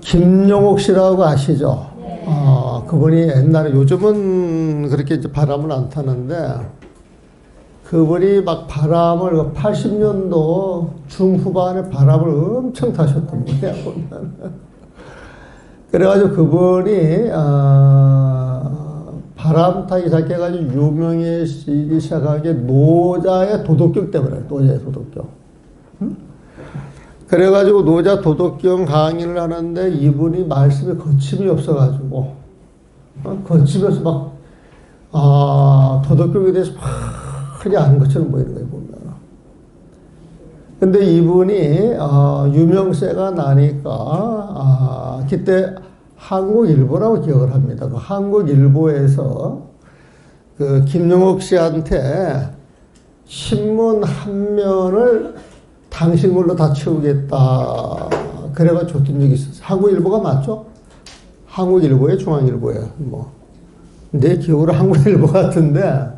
김용옥 씨라고 아시죠? 그분이 옛날에, 요즘은 그렇게 이제 바람을 안 타는데, 그분이 막 바람을, 80년도 중후반에 바람을 엄청 타셨던 분이야, 보면. 그래가지고 그분이, 바람 타기 시작해가지고 유명해지기 시작한 게 노자의 도덕경 때문에, 노자의 도덕경. 응? 그래가지고 노자 도덕경 강의를 하는데 이분이 말씀에 거침이 없어가지고, 거침이 없어 막, 도덕경에 대해서 막 크게 아는 것처럼 보이는 거예요, 보면. 근데 이분이, 유명세가 나니까, 그때 한국일보라고 기억을 합니다. 그 한국일보에서 그 김용옥 씨한테 신문 한 면을 당신 걸로 다 채우겠다. 그래가 줬던 적이 있었어요. 한국일보가 맞죠? 한국일보예요, 중앙일보예요. 뭐. 내 기억으로 한국일보 같은데,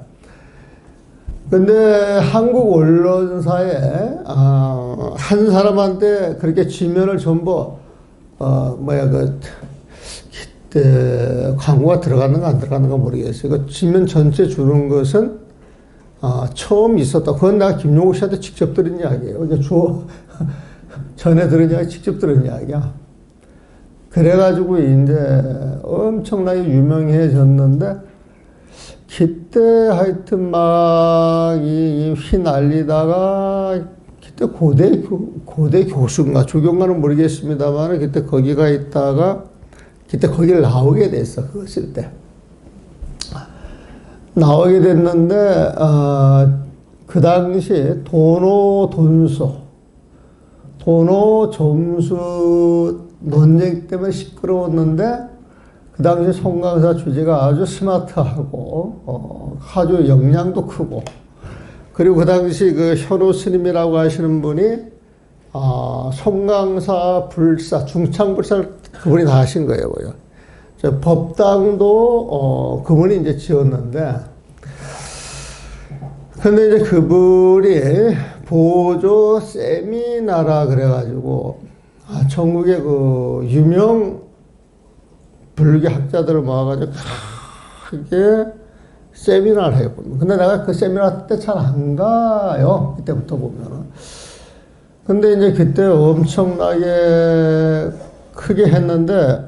근데 한국 언론사에, 한 사람한테 그렇게 지면을 전부, 그때 광고가 들어갔는가 안 들어갔는가 모르겠어요. 그 지면 전체 주는 것은, 처음 있었다. 그건 내가 김용옥 씨한테 직접 들은 이야기예요. 이제 전에 들은 이야기, 직접 들은 이야기야. 그래가지고 이제 엄청나게 유명해졌는데, 그때 하여튼 막 이 휘날리다가, 그때 고대 교수인가, 조교인가는 모르겠습니다만, 그때 거기가 있다가, 그때 거기를 나오게 됐어, 그것일 때. 나오게 됐는데, 그 당시 도노 점수 논쟁 때문에 시끄러웠는데, 그 당시 송강사 주제가 아주 스마트하고, 아주 역량도 크고, 그리고 그 당시 그 현호 스님이라고 하시는 분이, 송강사 불사, 중창불사를 그분이 다 하신 거예요, 뭐요. 법당도, 그분이 이제 지었는데, 근데 이제 그분이 보조 세미나라 그래가지고, 전국의 그 유명 불교 학자들을 모아가지고 크게 세미나를 해요. 근데 내가 그 세미나 때 잘 안 가요. 그때부터 보면은. 근데 이제 그때 엄청나게 크게 했는데,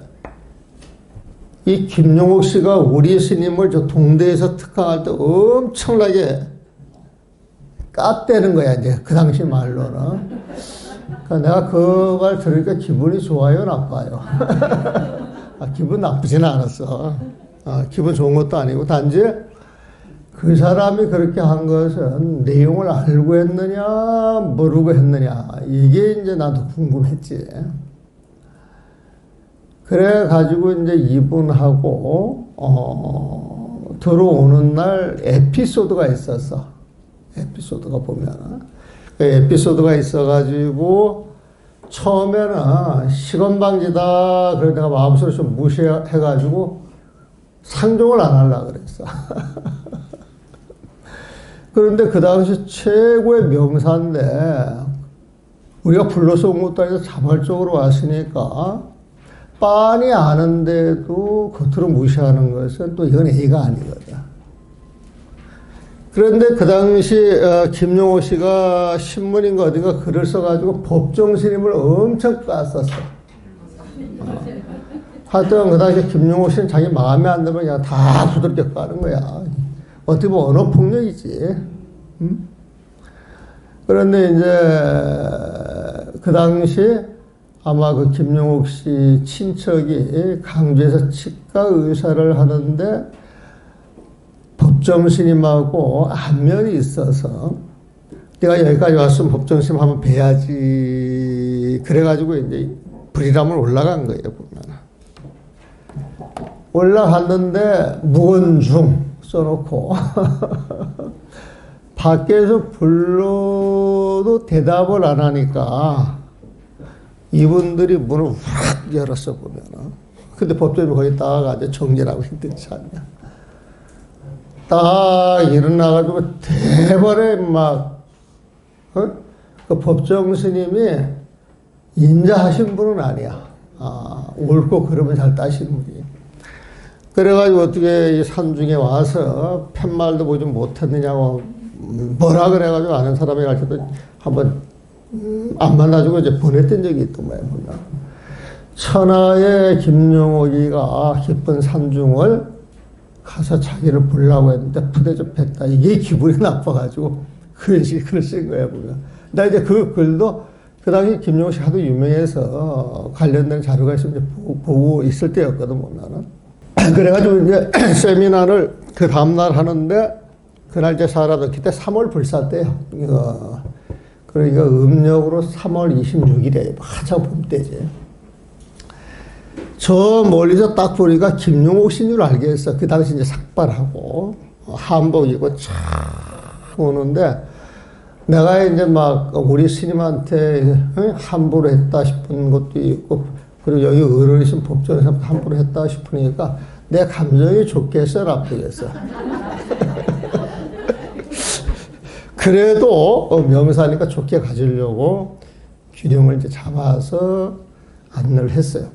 이 김용옥 씨가 우리 스님을 저 동대에서 특강할 때 엄청나게 깠대는 거야, 이제. 그 당시 말로는. 그러니까 내가 그 말 들으니까 기분이 좋아요, 나빠요? 기분 나쁘지는 않았어. 기분 좋은 것도 아니고, 단지 그 사람이 그렇게 한 것은 내용을 알고 했느냐, 모르고 했느냐, 이게 이제 나도 궁금했지. 그래가지고 이제 이분하고, 들어오는 날 에피소드가 있었어. 에피소드가 보면은. 그 에피소드가 있어가지고, 처음에는 시건방지다. 그래서 내가 마음속으로 좀 무시해가지고, 상종을 안 하려고 그랬어. 그런데 그 당시 최고의 명사인데, 우리가 불러서 온 것도 아니고 자발적으로 왔으니까, 빤히 아는데도 겉으로 무시하는 것은 또 이건 A가 아니거든. 그런데 그 당시 김용옥 씨가 신문인가 어딘가 글을 써가지고 법정 스님을 엄청 깠었어. 하여튼 그 당시 김용옥 씨는 자기 마음에 안 들면 그냥 다 두들겨 까는 거야. 어떻게 보면 언어폭력이지. 응? 그런데 이제 그 당시 아마 그 김용옥 씨 친척이 강주에서 치과 의사를 하는데 법정 스님하고 안면이 있어서 내가 여기까지 왔으면 법정 스님 한번 뵈야지. 그래가지고 이제 불이람을 올라간 거예요, 보면. 올라갔는데 무언중 써놓고 밖에서 불러도 대답을 안 하니까 이분들이 문을 확 열었어, 보면은. 근데 법정이 거기 딱 앉아 정리라고 힘들지 않냐. 딱 일어나가지고 대벌에 막, 그 법정 스님이 인자하신 분은 아니야. 옳고 그름을 잘 따시는 분이. 그래가지고 어떻게 이 산중에 와서 팻말도 보지 못했느냐고 뭐라 그래가지고 아는 사람이 갈 때도 한번 안 만나주고 이제 보냈던 적이 있던 거예요. 보면. 천하의 김용옥이가 깊은 산중을 가서 자기를 보려고 했는데 부대접했다. 이게 기분이 나빠가지고 그런 식의 글을 쓴 거예요. 보면. 나 이제 그 글도 그 당시 김용옥 씨 하도 유명해서 관련된 자료가 있으면 보고 있을 때였거든, 보면은. 그래가지고 이제 세미나를 그 다음날 하는데 그날 이제 사람들 그때 3월 불사 때요. 그러니까 음력으로 3월 26일에 한참 봄 때지. 저 멀리서 딱 보니까 김용옥 씨인 줄 알겠어. 그 당시 이제 삭발하고 한복 입고 쫙 오는데 내가 이제 막 우리 스님한테 함부로 했다 싶은 것도 있고 그리고 여기 어른이신 법정에서 함부로 했다 싶으니까 내 감정이 좋겠어, 나쁘겠어. 그래도 명사니까 좋게 가지려고 균형을 이제 잡아서 안내를 했어요.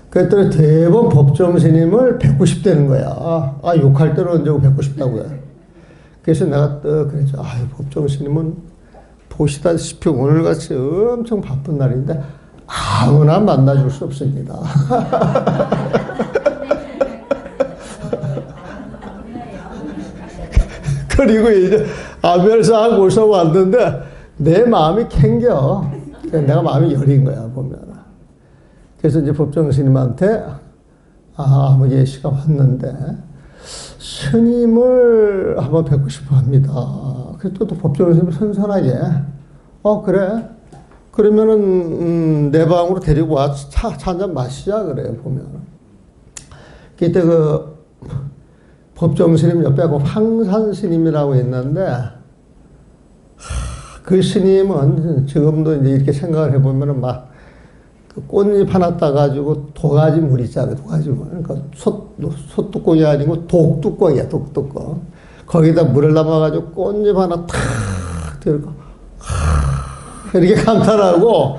그랬더니 대번 법정 스님을 뵙고 싶다는 거야. 욕할 때는 언제 뵙고 싶다고요. 그래서 내가 또 그랬죠. 법정 스님은 보시다시피 오늘같이 엄청 바쁜 날인데 아무나 만나줄 수 없습니다. 그리고 이제 아별사하고 오서 왔는데 내 마음이 캥겨. 내가 마음이 여린 거야, 보면. 그래서 이제 법정 스님한테 아무 예시가 왔는데 스님을 한번 뵙고 싶어 합니다. 그래서 또 법정 스님 선선하게 그래. 그러면은 내 방으로 데리고 와 차 한잔 마시자 그래요, 보면. 그때 그 법정 스님 옆에 황산 스님이라고 있는데 그 스님은 지금도 이제 이렇게 생각을 해보면은 막 그 꽃잎 하나 따가지고 도가지 물 있잖아요, 도가지 물. 그러니까 솥뚜껑이 아니고 독뚜껑이야, 독뚜껑. 거기다 물을 담아가지고 꽃잎 하나 탁 들고 이렇게 감탄하고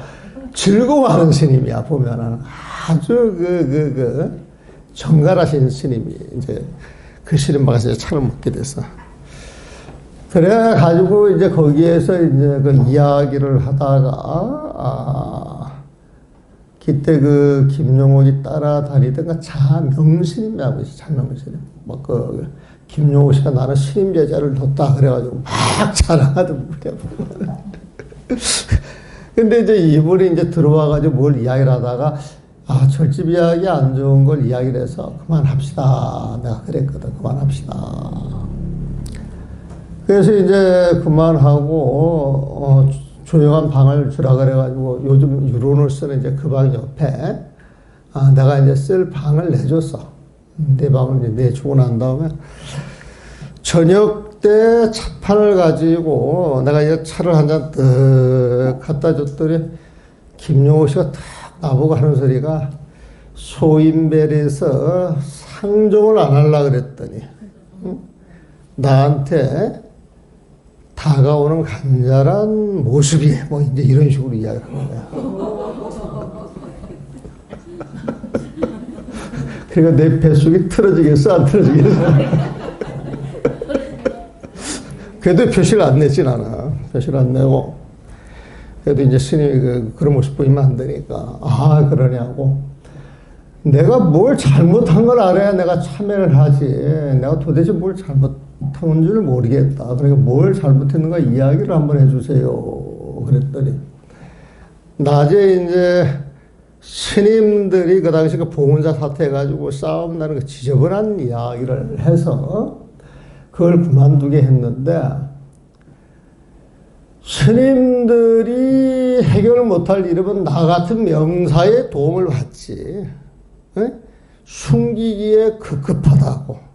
즐거워하는 스님이야, 보면은. 아주 정갈하신 스님이 이제 그 스님 막에서 차를 먹게 됐어. 그래가지고 이제 거기에서 이제 그 이야기를 하다가, 그때 그 김용옥이 따라다니던 그 자명스님이라고 있어, 자명스님. 김용옥 씨가 나는 스님 제자를 뒀다. 그래가지고 막 자랑하던 분이야. 근데 이제 이분이 이제 들어와가지고 뭘 이야기를 하다가, 절집 이야기 안 좋은 걸 이야기를 해서 그만합시다. 내가 그랬거든. 그만합시다. 그래서 이제 그만하고, 조용한 방을 주라 그래가지고 요즘 유론을 쓰는 이제 그 방 옆에, 내가 이제 쓸 방을 내줬어. 내 방을 이제 내주고 난 다음에, 저녁 때 차판을 가지고 내가 이제 차를 한 잔 뜩 갖다 줬더니 김용옥 씨가 딱 나보고 하는 소리가 소인벨에서 상종을 안 하려고 그랬더니 나한테 다가오는 간절한 모습이 뭐 이제 이런 식으로 이야기를 하는 거야. 그러니까 내 뱃속이 틀어지겠어, 안 틀어지겠어? 그래도 표시를 안 냈지, 나는. 표시를 안 내고. 그래도 이제 스님이 그런 모습 보이면 안 되니까. 그러냐고. 내가 뭘 잘못한 걸 알아야 내가 참여를 하지. 내가 도대체 뭘 잘못한 줄 모르겠다. 그러니까 뭘 잘못했는가 이야기를 한번 해주세요. 그랬더니. 낮에 이제 스님들이 그 당시 그 봉은사 사태 해가지고 싸움 나는 그 지저분한 이야기를 해서 그걸 그만두게 했는데 스님들이 해결 못할 일이면 나 같은 명사의 도움을 받지. 숨기기에 급급하다고.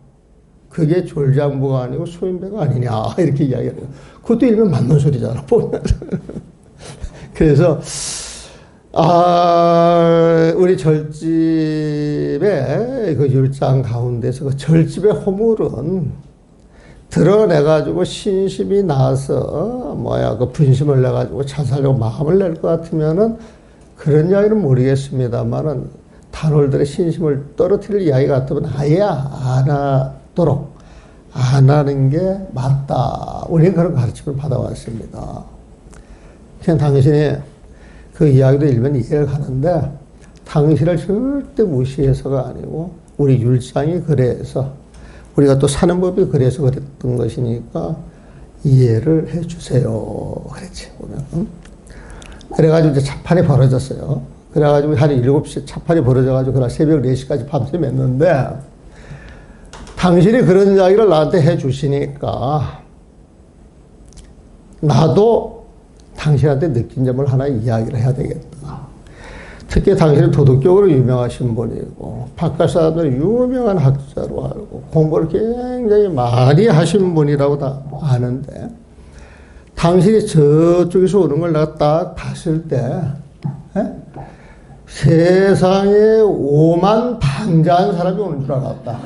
그게 졸장부가 아니고 소인배가 아니냐 이렇게 이야기해요. 그것도 일면 맞는 소리잖아. 그래서 우리 절집의 그 율장 가운데서 그 절집의 허물은 드러내가지고 신심이 나서 그 분심을 내가지고 자살하려고 마음을 낼 것 같으면은 그런 이야기는 모르겠습니다만은 단월들의 신심을 떨어뜨릴 이야기 같으면 아예 안 하도록 안 하는 게 맞다. 우리는 그런 가르침을 받아왔습니다. 그냥 당신이 그 이야기도 일면 이해가 가는데 당신을 절대 무시해서가 아니고 우리 율상이 그래서 우리가 또 사는 법이 그래서 그랬던 것이니까 이해를 해 주세요. 그랬지, 보면. 응? 그래가지고 이제 차판이 벌어졌어요. 그래가지고 한 7시 차판이 벌어져가지고 그날 새벽 4시까지 밤새 맸는데 당신이 그런 이야기를 나한테 해 주시니까 나도 당신한테 느낀 점을 하나 이야기를 해야 되겠다. 특히 당신은 도덕적으로 유명하신 분이고 바깥 사람들 유명한 학자로 알고 공부를 굉장히 많이 하신 분이라고 다 아는데 당신이 저쪽에서 오는 걸 내가 딱 봤을 때 세상에 오만 방자한 사람이 오는 줄 알았다.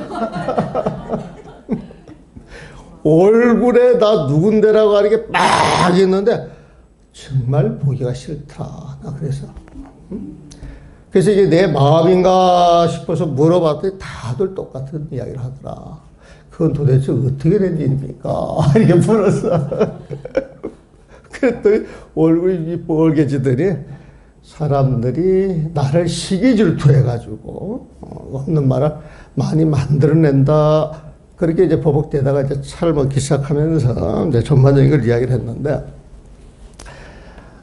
얼굴에 나 누군데라고 하는 게 막 있는데 정말 보기가 싫다. 나 그래서. 그래서 이게 내 마음인가 싶어서 물어봤더니 다들 똑같은 이야기를 하더라. 그건 도대체 어떻게 된 일입니까? 이렇게 물었어. 그랬더니 얼굴이 뻘개지더니 사람들이 나를 시기 질투해가지고 없는 말을 많이 만들어낸다. 그렇게 이제 버벅대다가 이제 차를 먹기 시작하면서 이제 전반적인 걸 이야기를 했는데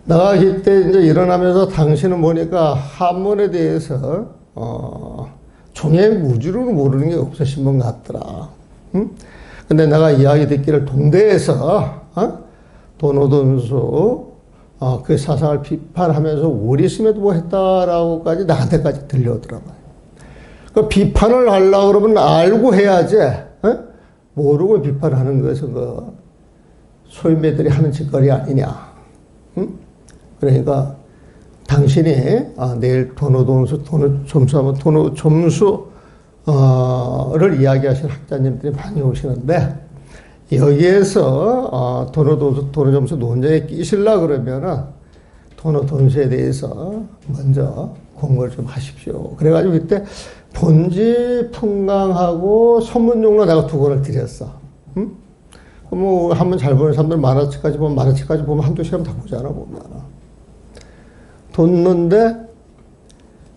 내가 그때 이제 일어나면서 당신은 보니까 한문에 대해서 종의 우주를 모르는 게 없으신 분 같더라. 응? 근데 내가 이야기 듣기를 동대에서 도노돈수 그 사상을 비판하면서 우리 있음에도 뭐 했다라고까지 나한테까지 들려오더라고요. 그 비판을 하려고 그러면 알고 해야지. 모르고 비판하는 것은 그 소인배들이 하는 짓거리 아니냐. 응? 그러니까 당신이 내일 도노점수를 이야기하신 학자님들이 많이 오시는데 여기에서 도노점수 논쟁에 끼시려고 그러면은 도노돈수에 대해서 먼저 공부를 좀 하십시오. 그래가지고 그때 본지 풍강하고 선문용로 내가 2권을 드렸어. 응? 뭐 한번 잘 보는 사람들 만화책까지 보면 한두 시간 다 보잖아 보면. 뒀는데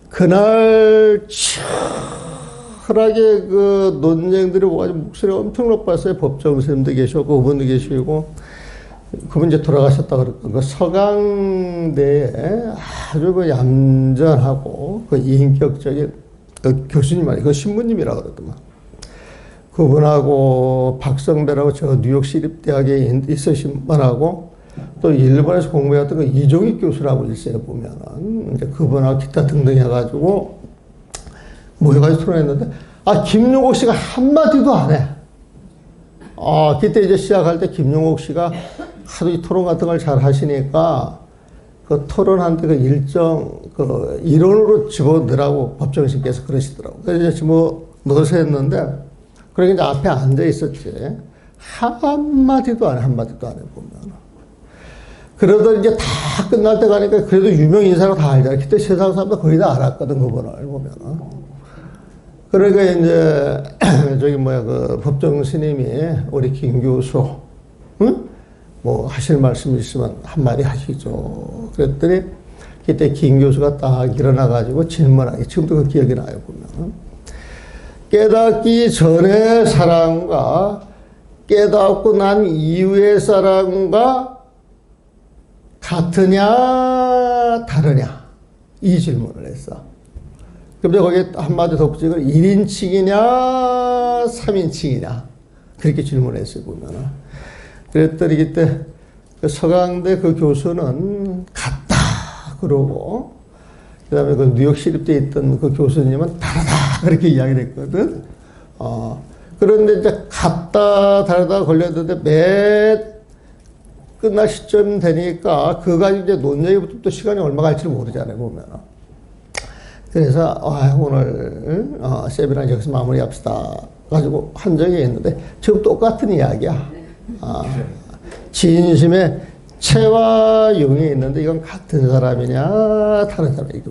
그날 치열하게 그 논쟁들이 와가지고 목소리가 엄청 높았어요. 법정 선생님도 계시고 그분도 계시고 그분 이제 돌아가셨다 그랬고 그 서강대에 아주 그 얌전하고 그 인격적인 그 교수님 아니 그 신부님이라고 그러더만. 그분하고 박성배라고 저 뉴욕 시립대학에 있으신 분하고 또 일본에서 공부했던 그 이종익 교수라고 있어요 보면은 이제 그분하고 기타 등등 해가지고 모여가지고 토론했는데 김용옥 씨가 한마디도 안 해. 그때 이제 시작할 때 김용옥 씨가 하도 이 토론 같은 걸 잘 하시니까 그 토론한테 그 일정 그 이론으로 집어넣으라고 법정신께서 그러시더라고. 그래서 이제 집어넣어서 했는데 그러니까 이제 앞에 앉아 있었지. 한마디도 안 해, 한마디도 안 해, 보면. 그러다 이제 다 끝날 때 가니까 그래도 유명 인사로 다 알잖아. 그때 세상 사람도 거의 다 알았거든, 그분을 보면. 그러니까 이제, 그 법정 스님이 우리 김 교수, 응? 뭐 하실 말씀 있으면 한마디 하시죠. 그랬더니 그때 김 교수가 딱 일어나가지고 질문하기. 지금도 그 기억이 나요, 보면. 깨닫기 전의 사람과 깨닫고 난 이후의 사람과 같으냐 다르냐 이 질문을 했어. 그런데 거기에 한마디 덧붙이고 1인칭이냐 3인칭이냐 그렇게 질문했어요 보면은. 그랬더니 그때 그 서강대 그 교수는 같다 그러고 그 다음에 그 뉴욕 시립대에 있던 그 교수님은 다르다 그렇게 이야기를 했거든. 그런데 이제 같다 다르다 걸렸는데 매 끝날 시점 되니까 그거 가지고 이제 논쟁이부터 또 시간이 얼마 갈지를 모르잖아요 보면. 그래서 오늘 세미나 여기서 마무리합시다 가지고 한 적이 있는데 지금 똑같은 이야기야. 진심의 체와 영이 있는데 이건 같은 사람이냐 다른 사람이냐.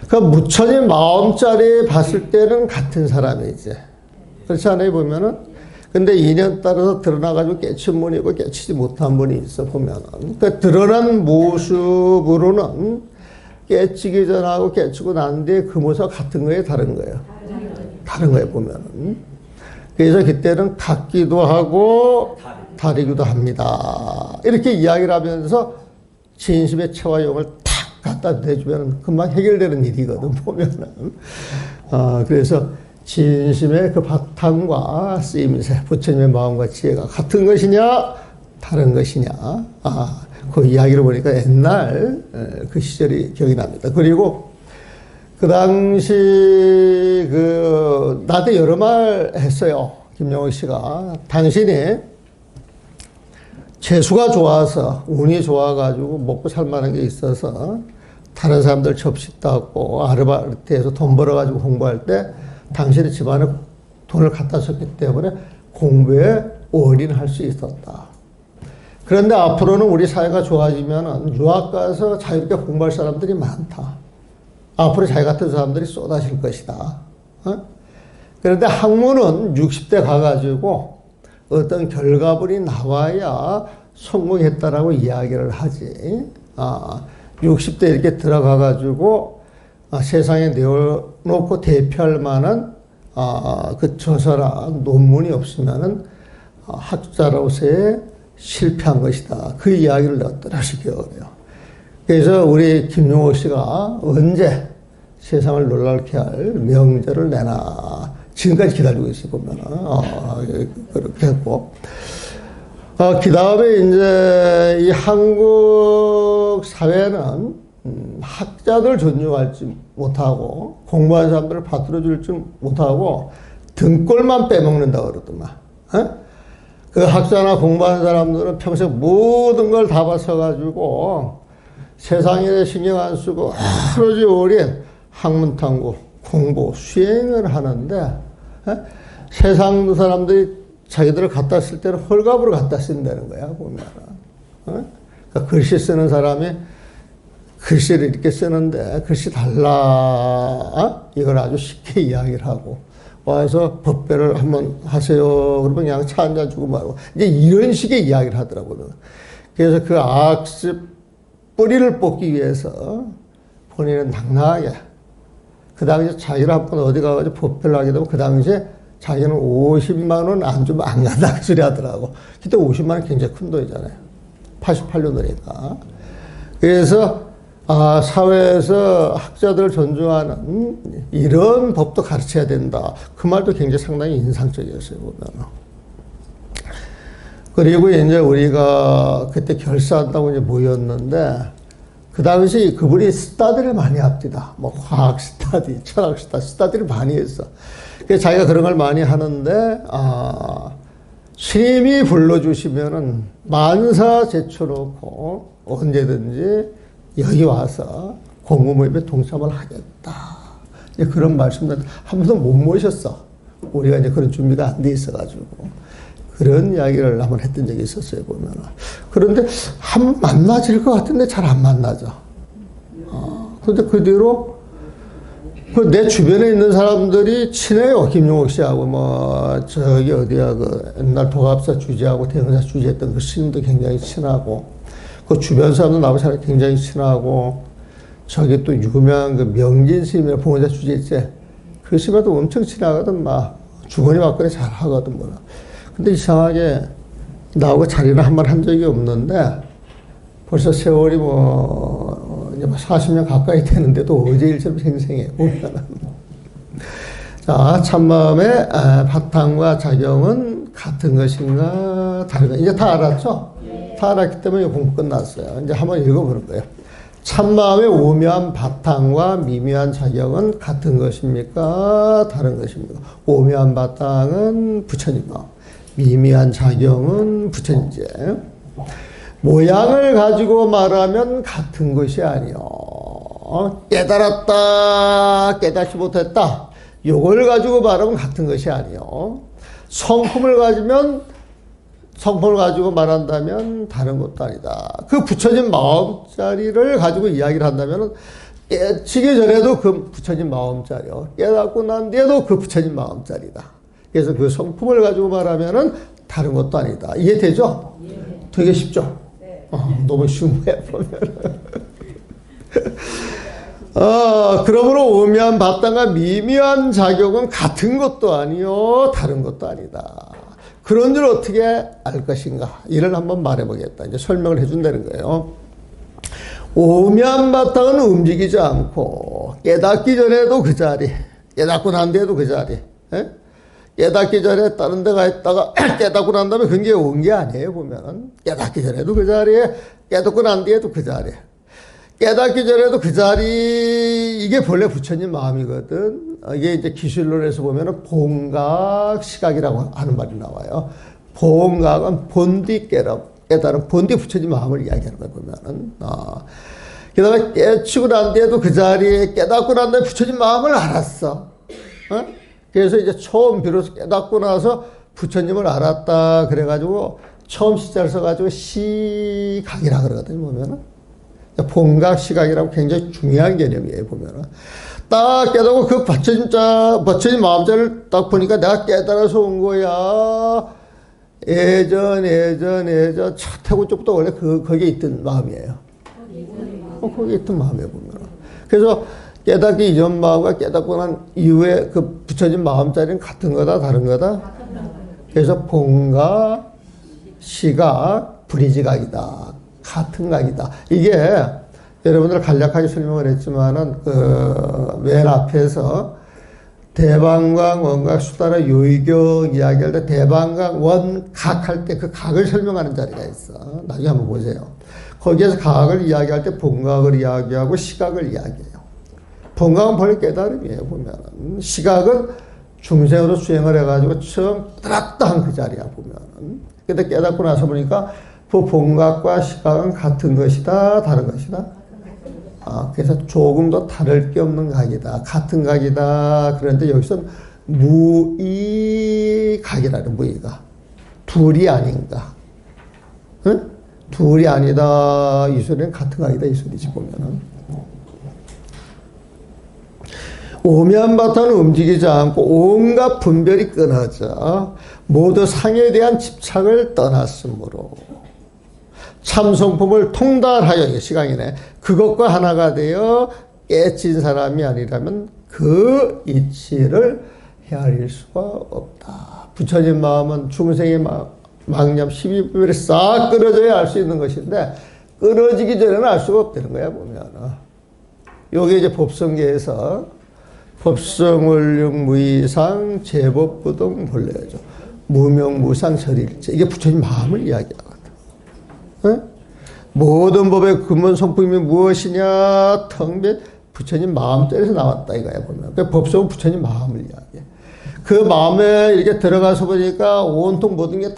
그 무천이 마음자리에 봤을 때는 같은 사람이지. 그렇지 않아요 보면은. 근데 인연 따라서 드러나가지고 깨친 분이 있고 깨치지 못한 분이 있어 보면은. 그 드러난 모습으로는 깨치기 전하고 깨치고 난 뒤에 그 모습 같은 거예요 다른 거예요? 다른 거예요 보면은. 그래서 그때는 같기도 하고 다르기도 합니다. 이렇게 이야기를 하면서 진심의 체와 영을 탁 갖다 대주면 금방 해결되는 일이거든 보면은. 그래서 진심의 그 바탕과 쓰임새, 부처님의 마음과 지혜가 같은 것이냐 다른 것이냐, 그 이야기를 보니까 옛날 그 시절이 기억이 납니다. 그리고 그 당시 나한테 여러 말 했어요. 김용옥 씨가. 당신이 재수가 좋아서, 운이 좋아가지고 먹고 살 만한 게 있어서 다른 사람들 접시 닦고 아르바이트해서 돈 벌어가지고 공부할 때 당신의 집안에 돈을 갖다 썼기 때문에 공부에 올인할 수 있었다. 그런데 앞으로는 우리 사회가 좋아지면 유학 가서 자유롭게 공부할 사람들이 많다. 앞으로 자기 같은 사람들이 쏟아질 것이다. 그런데 학문은 60대 가가지고 어떤 결과물이 나와야 성공했다라고 이야기를 하지. 60대 이렇게 들어가가지고 세상에 내어놓고 대표할 만한 그 저서나 논문이 없으면은 학자로서의 실패한 것이다. 그 이야기를 내가 또다시 기억을 해요. 그래서 우리 김용옥 씨가 언제 세상을 놀랍게 할 명제를 내나 지금까지 기다리고 있어요 보면은. 그렇게 했고 그 다음에 이제 이 한국 사회는 학자들 존중하지 못하고 공부한 사람들을 받들어 줄지 못하고 등골만 빼먹는다 그러더만. 그 학자나 공부한 사람들은 평생 모든 걸 다 바쳐가지고 세상에 신경 안 쓰고 하루 종일 학문 탐구, 공부, 수행을 하는데 세상 사람들이 자기들을 갖다 쓸 때는 헐갑으로 갖다 쓴다는 거야 보면. 그러니까 글씨 쓰는 사람이 글씨를 이렇게 쓰는데 글씨 달라 이걸 아주 쉽게 이야기를 하고 와서 법배를 한번 하세요. 그러면 그냥 차 한 잔 주고 말고 이제 이런 식의 이야기를 하더라고요. 그래서 그 악습 뿌리를 뽑기 위해서 본인은 당당하게 그 당시에 자기를 한번 어디 가가지고 법배를 하게 되면 그 당시에 자기는 50만 원 안 주면 안 간다는 소리 하더라고. 그때 50만 원 굉장히 큰 돈이잖아요. 88년도니까. 그래서 사회에서 학자들을 존중하는 이런 법도 가르쳐야 된다. 그 말도 굉장히 상당히 인상적이었어요, 보면. 그리고 이제 우리가 그때 결사한다고 이제 모였는데, 그 당시 그분이 스타디를 많이 합니다. 뭐, 과학 스타디, 철학 스타디를 많이 했어. 그래서 자기가 그런 걸 많이 하는데, 스님이 불러주시면은 만사 제쳐놓고 언제든지 여기 와서 공부 모임에 동참을 하겠다. 이제 그런 말씀을 한 번도 못 모셨어. 우리가 이제 그런 준비가 안 돼 있어가지고. 그런 이야기를 한번 했던 적이 있었어요, 보면은. 그런데 한번 만나질 것 같은데 잘 안 만나죠. 근데 그 뒤로 내 주변에 있는 사람들이 친해요. 김용옥 씨하고, 저기 어디야, 옛날 도갑사 주지하고 대흥사 주지했던 그 스님도 굉장히 친하고, 그 주변 사람도 나하고 굉장히 친하고, 저기 또 유명한 그 명진 스님이랑 봉원사 주지했지. 그 스님하고도 엄청 친하거든, 주거니 왔거니 잘 하거든, 근데 이상하게 나하고 자리는 한 번 한 적이 없는데, 벌써 세월이 이제 40년 가까이 되는데도 어제 일처럼 생생해, 보면은. 자, 참마음의 바탕과 작용은 같은 것인가, 다른가. 이제 다 알았죠? 다 알았기 때문에 공부 끝났어요. 이제 한번 읽어보는 거예요. 참마음의 오묘한 바탕과 미묘한 작용은 같은 것입니까? 다른 것입니까? 오묘한 바탕은 부처님 마음, 미묘한 작용은 부처님제. 모양을 가지고 말하면 같은 것이 아니요. 깨달았다, 깨닫지 못했다. 요걸 가지고 말하면 같은 것이 아니요. 성품을 가지면 성품을 가지고 말한다면 다른 것도 아니다. 그 붙여진 마음자리를 가지고 이야기를 한다면 깨치기 전에도 그 붙여진 마음자리요. 깨닫고 난 뒤에도 그 붙여진 마음자리다. 그래서 그 성품을 가지고 말하면 다른 것도 아니다. 이해되죠? 되게 쉽죠? 너무 쉬운 거야, 보면. 그러므로 오묘한 바탕과 미묘한 작용은 같은 것도 아니요, 다른 것도 아니다. 그런 줄 어떻게 알 것인가? 이를 한번 말해보겠다. 이제 설명을 해준다는 거예요. 오묘한 바탕은 움직이지 않고, 깨닫기 전에도 그 자리, 깨닫고 난 뒤에도 그 자리, 예? 깨닫기 전에 다른 데 가 있다가 깨닫고 난 다음에 그게 온 게 아니에요, 보면은. 깨닫기 전에도 그 자리에, 깨닫고 난 뒤에도 그 자리에. 깨닫기 전에도 그 자리, 이게 본래 부처님 마음이거든. 이게 이제 기술론에서 보면은 본각, 시각이라고 하는 말이 나와요. 본각은 본디 깨달은 본디 부처님 마음을 이야기하는 거예요, 보면은. 그 다음에 깨치고 난 뒤에도 그 자리에 깨닫고 난 다음에 부처님 마음을 알았어. 그래서 이제 처음 비로소 깨닫고 나서 부처님을 알았다. 그래가지고 처음 시자를 써가지고 시각이라 그러거든요, 보면은. 본각, 시각이라고 굉장히 중요한 개념이에요, 보면은. 딱 깨닫고 그 부처님 마음자를 딱 보니까 내가 깨달아서 온 거야. 예전, 차태고 쪽부터 원래 거기에 있던 마음이에요. 거기에 있던 마음이에요, 보면은. 그래서 깨닫기 이전 마음과 깨닫고 난 이후에 그 부처진 마음자리는 같은 거다, 다른 거다? 그래서 본각, 시각, 불이지각이다. 같은 각이다. 이게 여러분들 간략하게 설명을 했지만은 맨 앞에서 대방광, 원각, 수다라, 요의경 이야기할 때 대방광, 원각 할 때 그 각을 설명하는 자리가 있어. 나중에 한번 보세요. 거기에서 각을 이야기할 때 본각을 이야기하고 시각을 이야기해요. 본각은 본래 깨달음이에요, 보면은. 시각은 중생으로 수행을 해가지고 처음 따랐다 그 자리야, 보면은. 근데 깨닫고 나서 보니까 그 본각과 시각은 같은 것이다, 다른 것이다? 그래서 조금 더 다를 게 없는 각이다, 같은 각이다. 그런데 여기서 무이각이라는 무이각. 둘이 아닌가. 응? 둘이 아니다. 이 소리는 같은 각이다, 이 소리지, 보면은. 오묘한 바탕은 움직이지 않고 온갖 분별이 끊어져 모두 상에 대한 집착을 떠났으므로 참성품을 통달하여, 시강이네, 그것과 하나가 되어 깨친 사람이 아니라면 그 이치를 헤아릴 수가 없다. 부처님 마음은 중생의 망념 12분별이 싹 끊어져야 알 수 있는 것인데 끊어지기 전에는 알 수가 없다는 거야, 보면. 요게 이제 법성계에서 법성원령 무이상 제법부동 본래죠. 무명무상 절일체. 이게 부처님 마음을 이야기하거든. 네? 모든 법의 근본 성품이 무엇이냐? 텅빈 부처님 마음자리에서 나왔다 이거야, 보면. 그 법성은 부처님 마음을 이야기해. 그 마음에 이렇게 들어가서 보니까 온통 모든 게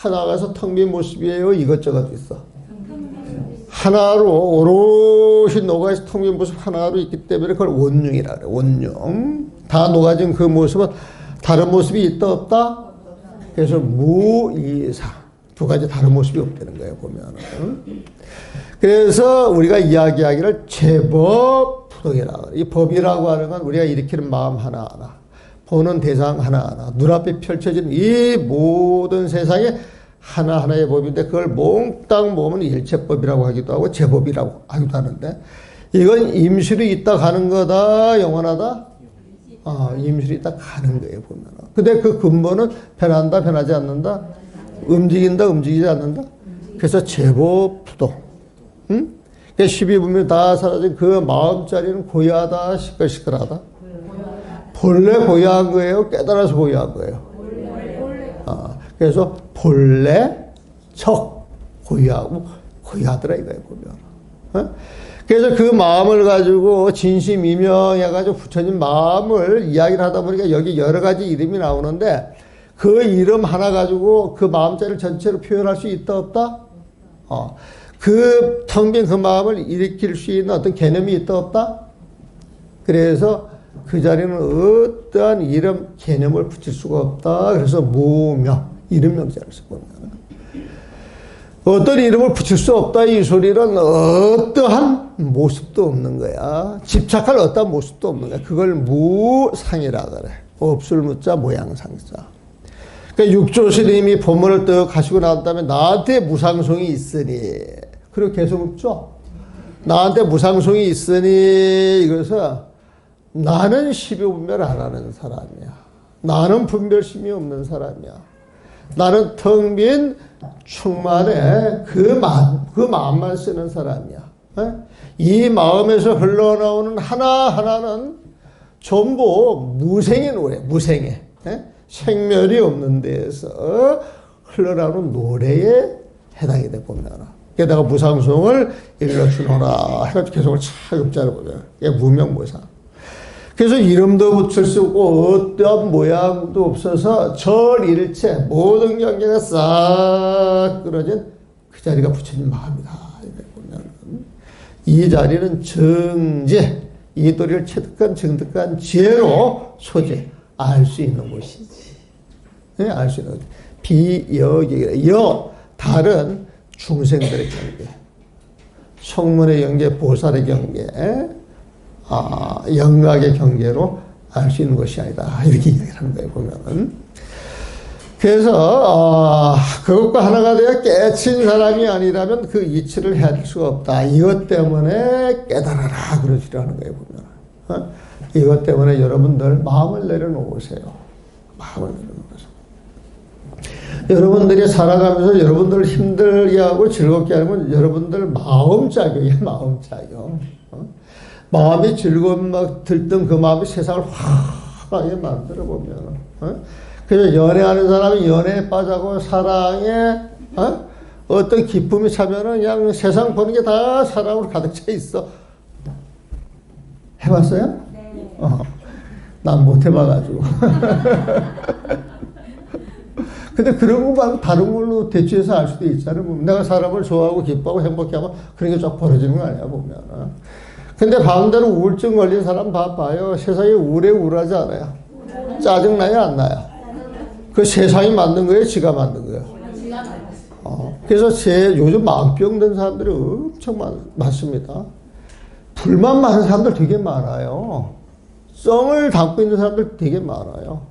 다 나가서 텅 빈 모습이에요. 이것저것 있어. 하나로 오롯이 녹아있어 텅 빈 모습 하나로 있기 때문에 그걸 원흉이라 그래. 원흉. 다 녹아진 그 모습은 다른 모습이 있다 없다? 그래서 무이상. 두 가지 다른 모습이 없다는 거예요, 보면은. 그래서 우리가 이야기하기를 제법부동이라고 그래. 이 법이라고 하는 건 우리가 일으키는 마음 하나하나, 보는 대상 하나하나, 눈앞에 펼쳐진 이 모든 세상에 하나하나의 법인데 그걸 몽땅 모으면 일체법이라고 하기도 하고 제법이라고 하기도 하는데, 이건 임실이 있다 가는 거다, 영원하다? 임실이 있다 가는 거예요, 보면. 근데 그 근본은 변한다, 변하지 않는다? 움직인다, 움직이지 않는다? 그래서 제법부동. 응? 12분별 다 사라진 그 마음자리는 고요하다, 시끌시끌하다? 본래 고요한 거예요? 깨달아서 고요한 거예요? 그래서 본래 척 고요하고 고요하더라 이거예요, 보면. 그래서 그 마음을 가지고 진심이명해가지고 부처님 마음을 이야기를 하다 보니까 여기 여러 가지 이름이 나오는데 그 이름 하나 가지고 그 마음자리를 전체로 표현할 수 있다 없다? 그 텅 빈 그 마음을 일으킬 수 있는 어떤 개념이 있다 없다? 그래서 그 자리는 어떠한 이름 개념을 붙일 수가 없다. 그래서 무명, 이름 명자를 써보면. 어떤 이름을 붙일 수 없다 이 소리는 어떠한 모습도 없는 거야. 집착할 어떠한 모습도 없는 거야. 그걸 무상이라 그래. 없을 무자 모양상자. 그러니까 육조 스님이 법문을 떡 하시고 난 다음에 나한테 무상성이 있으니, 그리고 계속 묻죠. 나한테 무상성이 있으니 이것은 나는 시비분별 안 하는 사람이야. 나는 분별심이 없는 사람이야. 나는 텅 빈 충만해 그 마음만 쓰는 사람이야. 이 마음에서 흘러나오는 하나하나는 전부 무생의 노래, 무생의 생멸이 없는 데에서 흘러나오는 노래에 해당이 돼 보면, 게다가 무상성을 일러주노라 해가지고 계속 차급자를 보면 이게 무명무상. 그래서 이름도 붙일 수 없고 어떠한 모양도 없어서 절일체 모든 경계가 싹 끊어진 그 자리가 부처님 마음이다. 이 자리는 정제, 이 도리를 체득한 정득한 지혜로 소재 알 수 있는 곳이지. 네, 알 수 있는 곳. 비여기라. 여 다른 중생들의 경계, 성문의 경계, 보살의 경계, 영락의 경계로 알 수 있는 것이 아니다. 이렇게 이야기를 하는 거예요, 보면은. 그래서, 그것과 하나가 되어 깨친 사람이 아니라면 그 이치를 해야 수가 없다. 이것 때문에 깨달아라. 그러시라는 거예요, 보면. 이것 때문에 여러분들 마음을 내려놓으세요. 마음을 내려놓으세요. 여러분들이 살아가면서 여러분들을 힘들게 하고 즐겁게 하는 여러분들 마음작용이에요, 마음작용. 마음이 즐거움 막 들던 그 마음이 세상을 화하게 만들어 보면, 그래서 연애하는 사람이 연애에 빠져고 사랑에 어떤 기쁨이 차면은 그냥 세상 보는 게 다 사랑으로 가득 차 있어. 해봤어요? 네. 난 못 해봐가지고. 근데 그런 거 말고 다른 걸로 대체해서 알 수도 있잖아요. 내가 사람을 좋아하고 기뻐하고 행복해하면 그런 게 쫙 벌어지는 거 아니야, 보면. 근데 반대로 우울증 걸린 사람 봐봐요. 세상이 우울하지 않아요? 짜증나요, 안 나요? 그 세상이 만든 거예요, 지가 만든 거예요? 그래서 요즘 마음병 든 사람들이 엄청 많습니다. 불만 많은 사람들 되게 많아요. 썽을 담고 있는 사람들 되게 많아요.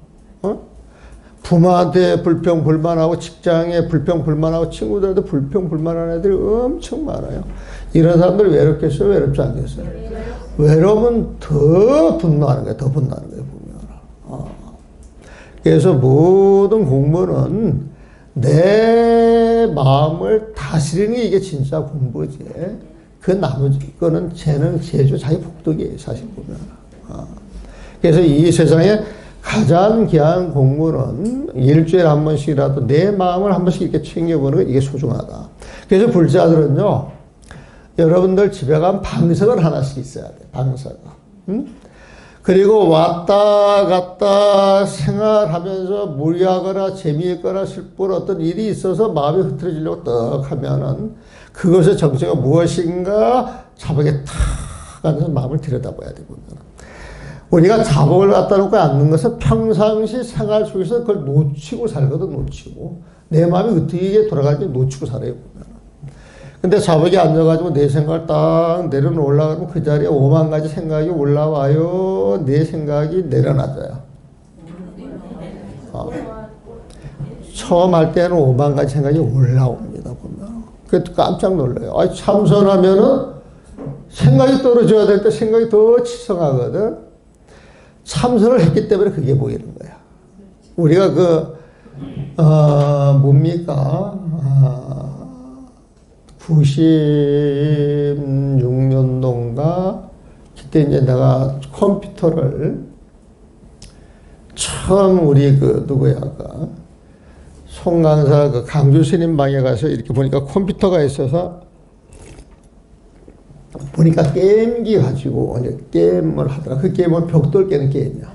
부모한테 불평, 불만하고, 직장에 불평, 불만하고, 친구들한테 불평, 불만하는 애들이 엄청 많아요. 이런 사람들 외롭겠어요? 외롭지 않겠어요? 외로우면 더 분노하는 거예요. 더 분노하는 거예요, 보면. 그래서 모든 공부는 내 마음을 다스리는 게 이게 진짜 공부지. 그 나머지 거는 재능, 재주, 자기 복덕이에요, 사실 보면. 그래서 이 세상에 가장 귀한 공부는 일주일에 한 번씩이라도 내 마음을 한 번씩 이렇게 챙겨보는 거, 이게 소중하다. 그래서 불자들은요, 여러분들 집에 가면 방석은 하나씩 있어야 돼, 방석. 그리고 왔다 갔다 생활하면서 무리하거나 재미있거나 슬프거나 어떤 일이 있어서 마음이 흐트러지려고 떡 하면은 그것의 정체가 무엇인가 자복에 탁 앉아서 마음을 들여다봐야 되거든. 우리가 자복을 갖다 놓고 앉는 것은 평상시 생활 속에서 그걸 놓치고 살거든, 놓치고. 내 마음이 어떻게 돌아가는지 놓치고 살아요, 보면. 근데 자복에 앉아가지고 내 생각을 딱 내려놓으려고 하면 그 자리에 5만 가지 생각이 올라와요. 내 생각이 내려놔져요. 처음 할 때는 5만 가지 생각이 올라옵니다, 보면. 그래도 깜짝 놀라요. 아니, 참선하면은 생각이 떨어져야 될 때 생각이 더 치성하거든. 참선을 했기 때문에 그게 보이는 거야. 우리가 뭡니까? 96년도인가? 그때 이제 내가 컴퓨터를 처음 우리 누구야, 송강사 강주 스님 방에 가서 이렇게 보니까 컴퓨터가 있어서 보니까 게임기 가지고 게임을 하더라. 그 게임은 벽돌 깨는 게임이야.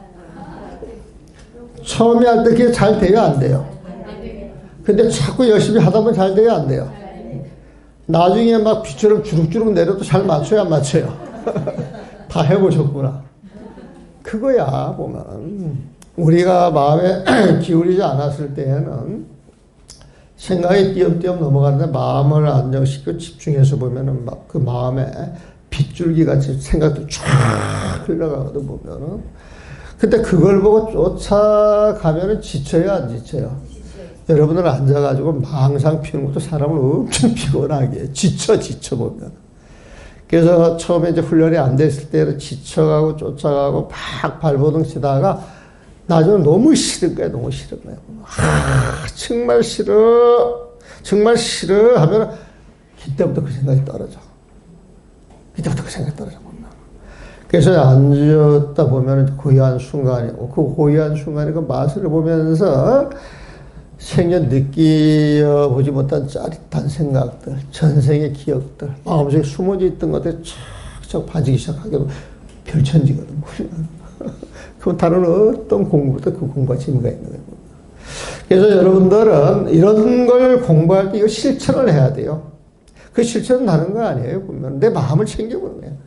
처음에 할 때 그게 잘 돼요, 안 돼요? 근데 자꾸 열심히 하다 보면 잘 돼요, 안 돼요? 나중에 막 비처럼 주룩주룩 내려도 잘 맞춰요, 안 맞춰요? 다 해보셨구나. 그거야, 보면. 우리가 마음에 기울이지 않았을 때에는 생각이 띄엄띄엄 넘어가는데 마음을 안정시키고 집중해서 보면은 막 그 마음에 빗줄기 같이 생각도 쫙 흘러가거든 보면은. 근데 그걸 보고 쫓아가면은 지쳐요, 안 지쳐요? 여러분들 앉아가지고 망상 피우는 것도 사람을 엄청 피곤하게 해. 지쳐 보면. 그래서 처음에 이제 훈련이 안 됐을 때는 지쳐가고 쫓아가고 막 발버둥 치다가 나중에 너무 싫은 거야, 너무 싫은 거야. 정말 싫어. 정말 싫어. 하면 그때부터 그 생각이 떨어져. 그때부터 그 생각이 떨어져. 그래서 앉았다 보면 고요한 순간이고, 그 고요한 순간에 그 맛을 보면서 생전 느껴보지 못한 짜릿한 생각들, 전생의 기억들, 마음속에 숨어져 있던 것들이 쫙쫙 빠지기 시작하게 되면 별천지거든. 그럼 다른 어떤 공부보다 그 공부가 재미가 있는 거예요. 그래서 여러분들은 이런 걸 공부할 때 이거 실천을 해야 돼요. 그 실천은 다른 거 아니에요. 보면 내 마음을 챙겨보는 거예요.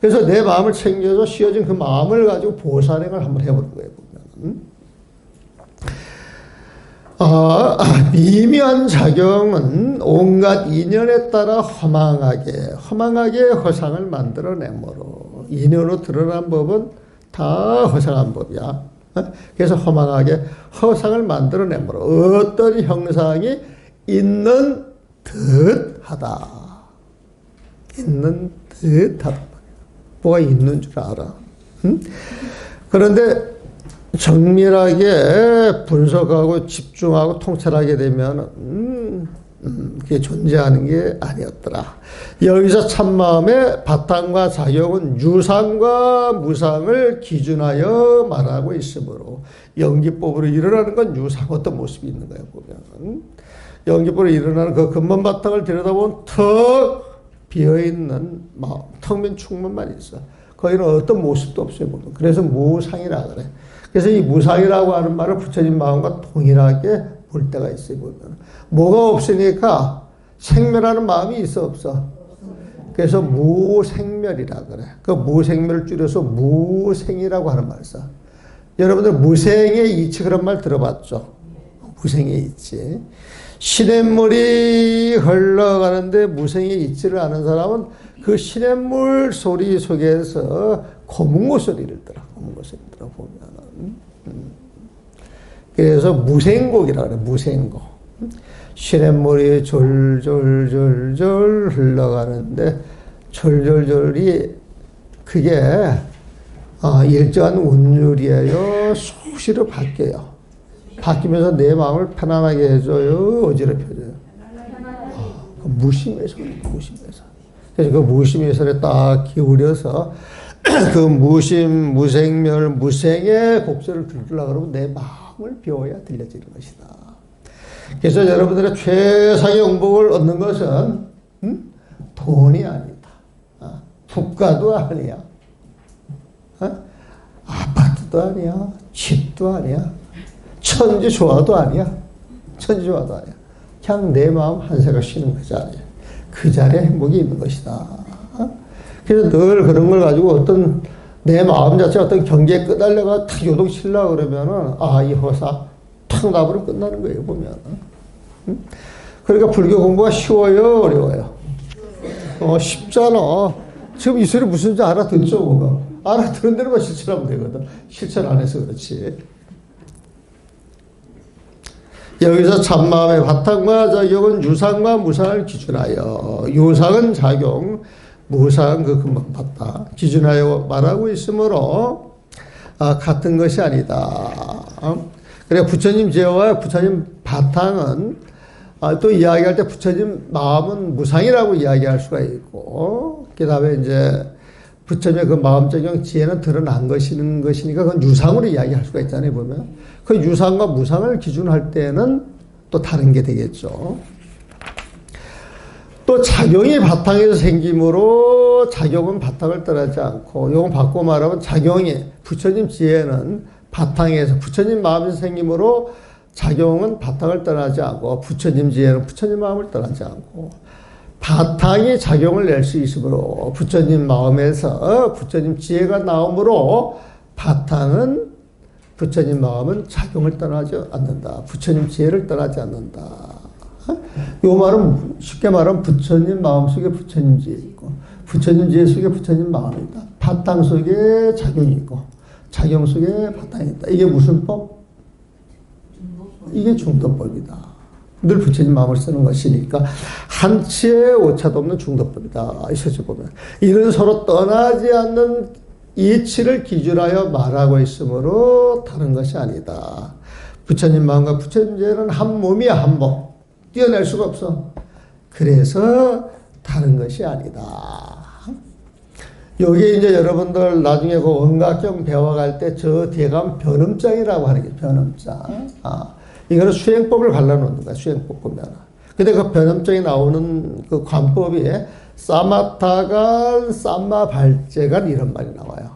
그래서 내 마음을 챙겨서 씌워진 그 마음을 가지고 보살행을 한번 해보는 거예요. 보면. 미묘한 작용은 온갖 인연에 따라 허망하게 허상을 만들어내므로 인연으로 드러난 법은 다 허상한 법이야. 그래서 허망하게 허상을 만들어내므로 어떤 형상이 있는 듯하다. 있는 듯하다. 뭐가 있는 줄 알아. 그런데 정밀하게 분석하고 집중하고 통찰하게 되면 그게 존재하는 게 아니었더라. 여기서 참마음의 바탕과 작용은 유상과 무상을 기준하여 말하고 있으므로 연기법으로 일어나는 건 유상 어떤 모습이 있는 거예요. 보면 연기법으로 일어나는 그 근본 바탕을 들여다보면 턱 비어있는 마음, 턱면 충만만 있어. 거기는 어떤 모습도 없어요. 보면. 그래서 무상이라 그래. 그래서 이 무상이라고 하는 말을 부처님 마음과 동일하게 볼 때가 있어요. 보면. 뭐가 없으니까 생멸하는 마음이 있어 없어? 그래서 무생멸이라 그래. 그 무생멸을 줄여서 무생이라고 하는 말을 써. 여러분들 무생의 이치 그런 말 들어봤죠? 무생의 이치. 시냇물이 흘러가는데 무생의 이치를 아는 사람은 그 시냇물 소리 속에서 고문고 소리를 들어. 고문고 소리를 들어 보면은. 그래서 무생곡이라 그래. 무생곡. 시냇물이 졸졸졸졸 흘러가는데 졸졸졸이 그게 일정한 운율이에요. 수시로 바뀌어요. 바뀌면서 내 마음을 편안하게 해줘요. 어지럽혀줘요. 무심해서 무심해서. 그래서 그 무심해서를 딱 기울여서 그 무심, 무생멸, 무생의 곡소를 들으려고 그러면 내 마음을 비워야 들려지는 것이다. 그래서 여러분들의 최상의 영복을 얻는 것은 돈이 아니다. 국가도 아니야. 아파트도 아니야. 집도 아니야. 천지 조화도 아니야. 천지 조화도 아니야. 그냥 내 마음 한새가 쉬는 그 자리에. 그 자리에 행복이 있는 것이다. 그래서 늘 그런 걸 가지고 어떤 내 마음 자체가 어떤 경계에 끄달려가 탁 요동치려고 그러면은 이 허사 탁 나버리면 끝나는 거예요. 보면. 그러니까 불교 공부가 쉬워요? 어려워요? 쉽잖아. 지금 이 소리 무슨지 알아듣죠? 뭐가? 알아듣는 대로만 실천하면 되거든. 실천 안 해서 그렇지. 여기서 참마음의 바탕과 작용은 유상과 무상을 기준하여 유상은 작용, 무상은 그 근본 바탕 기준하여 말하고 있으므로 같은 것이 아니다. 그래 부처님 제어와 부처님 바탕은 또 이야기할 때 부처님 마음은 무상이라고 이야기할 수가 있고 그 다음에 이제 부처님의 그 마음적인 지혜는 드러난 것이니까 그건 유상으로 이야기할 수가 있잖아요. 보면 그 유상과 무상을 기준할 때는 또 다른 게 되겠죠. 또 작용이 바탕에서 생기므로 작용은 바탕을 떠나지 않고 이건 바꿔 말하면 작용이 부처님 지혜는 바탕에서 부처님 마음에서 생기므로 작용은 바탕을 떠나지 않고 부처님 지혜는 부처님 마음을 떠나지 않고 바탕이 작용을 낼 수 있으므로 부처님 마음에서 부처님 지혜가 나오므로 바탕은 부처님 마음은 작용을 떠나지 않는다. 부처님 지혜를 떠나지 않는다. 요 말은 쉽게 말하면 부처님 마음속에 부처님 지혜 있고 부처님 지혜 속에 부처님 마음이 있다. 바탕 속에 작용이 있고 작용 속에 바탕이 있다. 이게 무슨 법? 이게 중도법이다. 늘 부처님 마음을 쓰는 것이니까 한치의 오차도 없는 중도법이다. 이 소식 보면 이는 서로 떠나지 않는 이치를 기준하여 말하고 있으므로 다른 것이 아니다. 부처님 마음과 부처님 지혜는 한 몸이야. 한 몸. 떼어낼 수가 없어. 그래서 다른 것이 아니다. 여기 이제 여러분들 나중에 그 원각경 배워갈 때 저 뒤에 가면 변음장이라고 하는 게 변음장. 이거는 수행법을 갈라놓는 거야. 수행법 보면. 근데 그 변음장이 나오는 그 관법이 사마타간, 삼마발제간 이런 말이 나와요.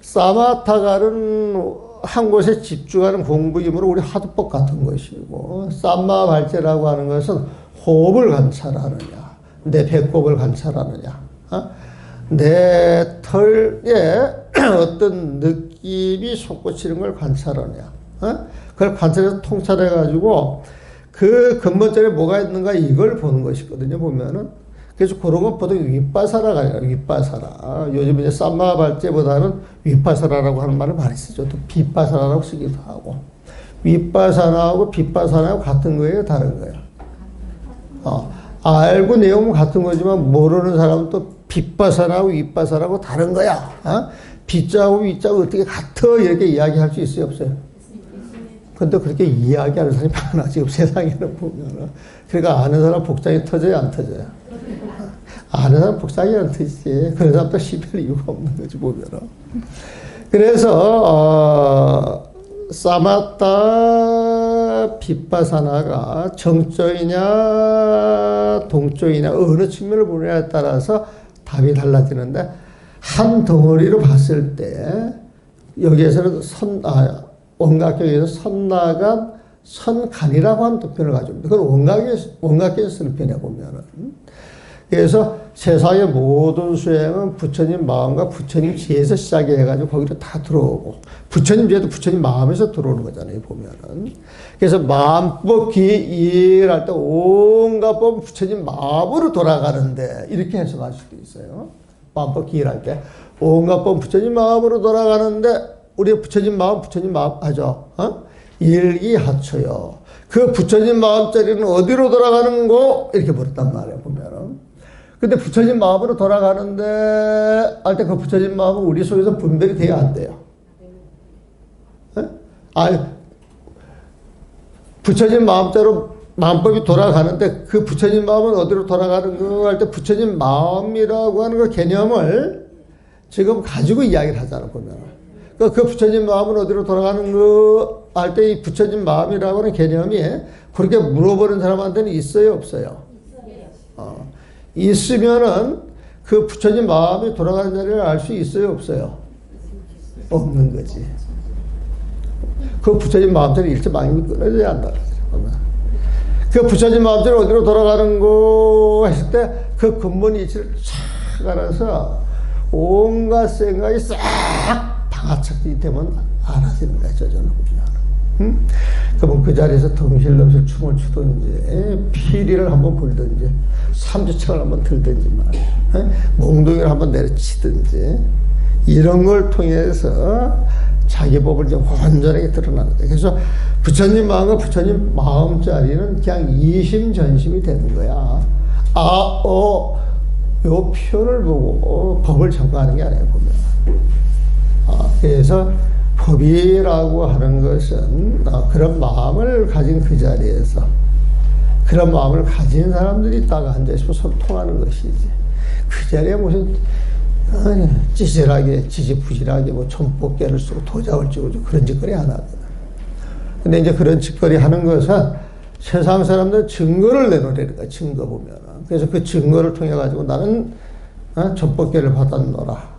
사마타간은 한 곳에 집중하는 공부이므로 우리 화두법 같은 것이고 삼마발제라고 하는 것은 호흡을 관찰하느냐, 내 배꼽을 관찰하느냐, 내 털에 어떤 느낌이 솟구치는 걸 관찰하느냐, 그걸 관찰해서 통찰해가지고 그 근본적인 뭐가 있는가 이걸 보는 것이거든요. 보면은 그래서 그런 것 보통 윗바사라가 아니라 윗바사라. 요즘 이제 삼마발제보다는 윗바사라라고 하는 말을 많이 쓰죠. 또 빗바사라라고 쓰기도 하고. 윗바사나하고 빗바사나하고 같은 거예요, 다른 거예요? 알고 내용은 같은 거지만 모르는 사람은 또 빗바사나하고 윗바사라고 다른 거야. 빗자하고 윗자하고 어떻게 같아? 이렇게 이야기할 수 있어요, 없어요? 근데 그렇게 이야기하는 사람이 많아, 지금 세상에는 보면은. 그러니까 아는 사람 복장이 터져요, 안 터져요? 아는 사람 복장이 안 터지지. 그런 사람도 시별 이유가 없는 거지, 보면은. 그래서, 사마타 빗바사나가 정적이냐, 동적이냐, 어느 측면을 보느냐에 따라서 답이 달라지는데, 한 덩어리로 봤을 때, 여기에서는 원각경에서 선나간 선간이라고 하는 또 표현을 가지고 있습니다. 그건 원각경에서 쓰는 표현에 보면은. 그래서 세상의 모든 수행은 부처님 마음과 부처님 지혜에서 시작해가지고 거기로 다 들어오고, 부처님 지혜도 부처님 마음에서 들어오는 거잖아요, 보면은. 그래서 마음법 기일할 때 온갖 법 부처님 마음으로 돌아가는데, 이렇게 해석할 수도 있어요. 마음법 기일할 때 온갖 법 부처님 마음으로 돌아가는데, 우리 부처님 마음 하죠. 일기하초요. 그 부처님 마음자리는 어디로 돌아가는고? 이렇게 물었단 말이에요, 보면은. 근데 부처님 마음으로 돌아가는데, 할 때 그 부처님 마음은 우리 속에서 분별이 돼야 안 돼요. 부처님 마음자로 마음법이 돌아가는데, 그 부처님 마음은 어디로 돌아가는 거? 할 때 부처님 마음이라고 하는 그 개념을 지금 가지고 이야기를 하잖아, 보면은. 그 부처님 마음은 어디로 돌아가는 거 할 때 이 부처님 마음이라고 하는 개념이 그렇게 물어보는 사람한테는 있어요, 없어요? 있으면은 그 부처님 마음이 돌아가는 자리를 알 수 있어요, 없어요? 없는 거지. 그 부처님 마음대로 일체망이 끊어져야 한다. 그 부처님 마음대로 어디로 돌아가는 거 했을 때 그 근본 이치를 촥 알아서 온갖 생각이 싹 방아착이 되면 알아지는 거야, 저절로. 그러면 그 자리에서 덩실덩실 춤을 추든지, 피리를 한번 불든지, 삼주창을 한번 들든지 말이야. 몽둥이를 한번 내려치든지, 이런 걸 통해서 자기 법을 이제 완전하게 드러나는 거야. 그래서 부처님 마음과 부처님 마음 자리는 그냥 이심전심이 되는 거야. 요 표현을 보고 법을 전가하는 게 아니에요, 보면. 그래서 법이라고 하는 것은 그런 마음을 가진 그 자리에서 그런 마음을 가진 사람들이 딱 앉아있으면 서로 통하는 것이지. 그 자리에 무슨 찌질하게 지지부질하게 뭐 촌복개를 쓰고 도장을 찍어주고 그런 짓거리 안 하거든. 근데 이제 그런 짓거리 하는 것은 세상 사람들은 증거를 내놓으려는 거야, 증거 보면은. 그래서 그 증거를 통해 가지고 나는 촌복개를 받았노라.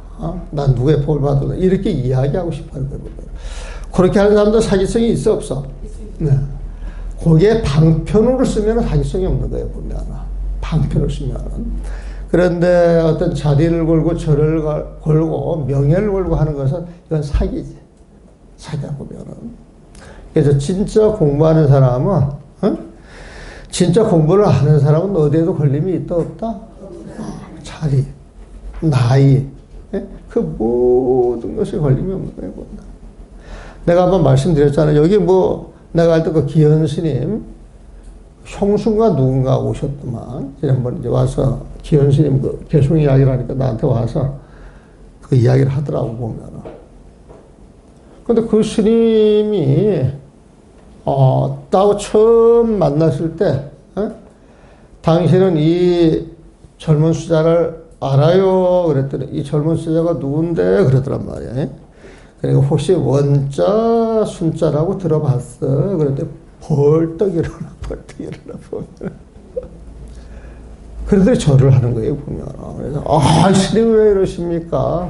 난 누구의 법을 받았노라. 이렇게 이야기하고 싶어 하는 거예요. 그렇게 하는 사람들 사기성이 있어, 없어? 네. 거기에 방편으로 쓰면 사기성이 없는 거예요, 보면. 방편을 쓰면. 그런데 어떤 자리를 걸고 절을 걸고 명예를 걸고 하는 것은 이건 사기지. 사기야, 보면은. 그래서 진짜 공부하는 사람은, 진짜 공부를 하는 사람은 어디에도 걸림이 있다 없다? 자리, 나이, 그 모든 것이 걸림이 없는 거예요. 내가 한번 말씀드렸잖아요. 여기 뭐 내가 알 때 그 기현 스님 형수가 누군가 오셨더만 지난번에 이제 와서 기현 스님 그 개송 이야기를 하니까 나한테 와서 그 이야기를 하더라고 보면은. 근데 그 스님이 나하고 처음 만났을 때 당신은 이 젊은 수자를 알아요? 그랬더니 이 젊은 수자가 누군데? 그러더란 말이야. 그러니까 혹시 원자 순자라고 들어봤어? 그랬더니 벌떡 일어나 보면. 그러더니 절을 하는 거예요, 보면. 그래서, 스님 왜 이러십니까?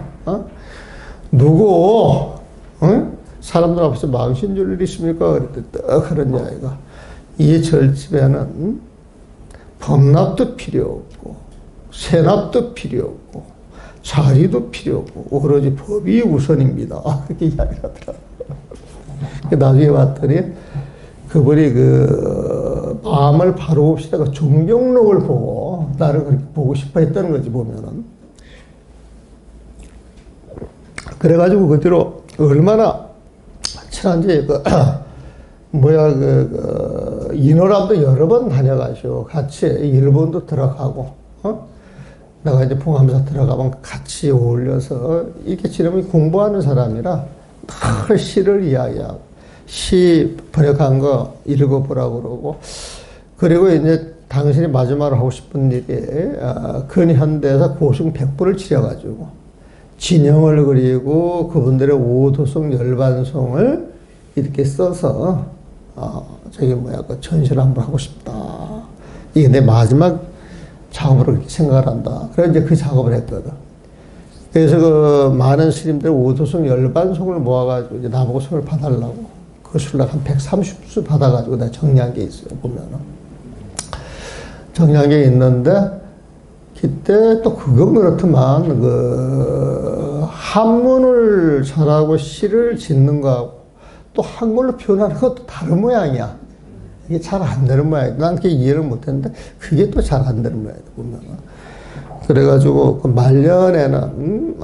누구? 사람들 앞에서 망신 줄 일 있습니까? 그랬더니 딱 그런 이야기가. 이 절집에는 범납도 필요 없고, 세납도 필요 없고, 자리도 필요 없고, 오로지 법이 우선입니다. 그렇게 이야기를 하더라고요. 나중에 봤더니, 그분이 그 마음을 바로 봅시다. 그 종경록을 보고 나를 그렇게 보고 싶어 했다는 거지, 보면은. 그래가지고 그 뒤로 얼마나 친한지, 인호람도 여러 번 다녀가지고 같이 일본도 들어가고, 내가 이제 봉암사 들어가면 같이 어울려서 이렇게 지름이 공부하는 사람이라 늘 시를 이야기하고, 시 번역한 거 읽어보라고 그러고, 그리고 이제 당신이 마지막으로 하고 싶은 일이 근현대에서 고승 100부를 치려가지고 진영을 그리고 그분들의 오도송 열반송을 이렇게 써서 그 전시를 한번 하고 싶다. 이게 내 마지막 작업으로 그렇게 생각을 한다. 그래서 이제 그 작업을 했거든. 그래서 그 많은 스님들 오도송 열반송을 모아가지고 이제 나보고 손을 봐달라고. 그 술락 한 130수 받아가지고 내가 정리한 게 있어요, 보면은. 정리한 게 있는데, 그때 또 그건 그렇지만, 한문을 잘하고 시를 짓는 거하고 또 한글로 표현하는 것도 다른 모양이야. 이게 잘 안 되는 모양이야. 난 그게 이해를 못 했는데, 그게 또 잘 안 되는 모양이야, 보면은. 그래가지고, 그 말년에는,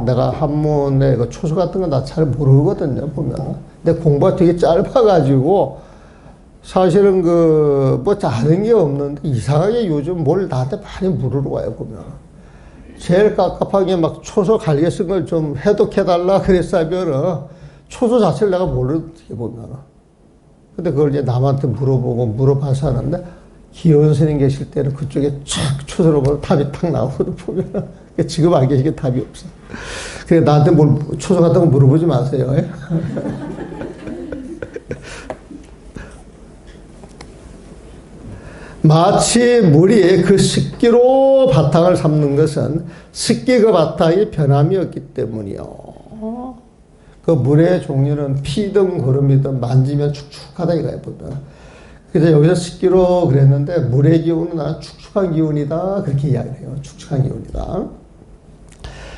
내가 한문의 그 초소 같은 건 나 잘 모르거든요, 보면은. 근데 공부가 되게 짧아가지고, 사실은 뭐 다른 게 없는데, 이상하게 요즘 뭘 나한테 많이 물으러 와요, 보면. 제일 깝깝하게 막 초소 갈게 쓴 걸 좀 해독해달라 그랬으면, 초소 자체를 내가 모르게 보면. 근데 그걸 이제 남한테 물어봐서 하는데, 기원 스님 계실 때는 그쪽에 촥 초소로 보면 답이 탁 나오거든, 보면. 지금 안 계시게 답이 없어. 그래, 나한테 초소 같은 거 물어보지 마세요. 마치 물이 그 습기로 바탕을 삼는 것은 습기 그 바탕이 변함이 없기 때문이요. 그 물의 종류는 피든 구름이든 만지면 축축하다 이거야, 보면. 그래서 여기서 습기로 그랬는데 물의 기운은 아주 축축한 기운이다. 그렇게 이야기해요. 축축한 기운이다.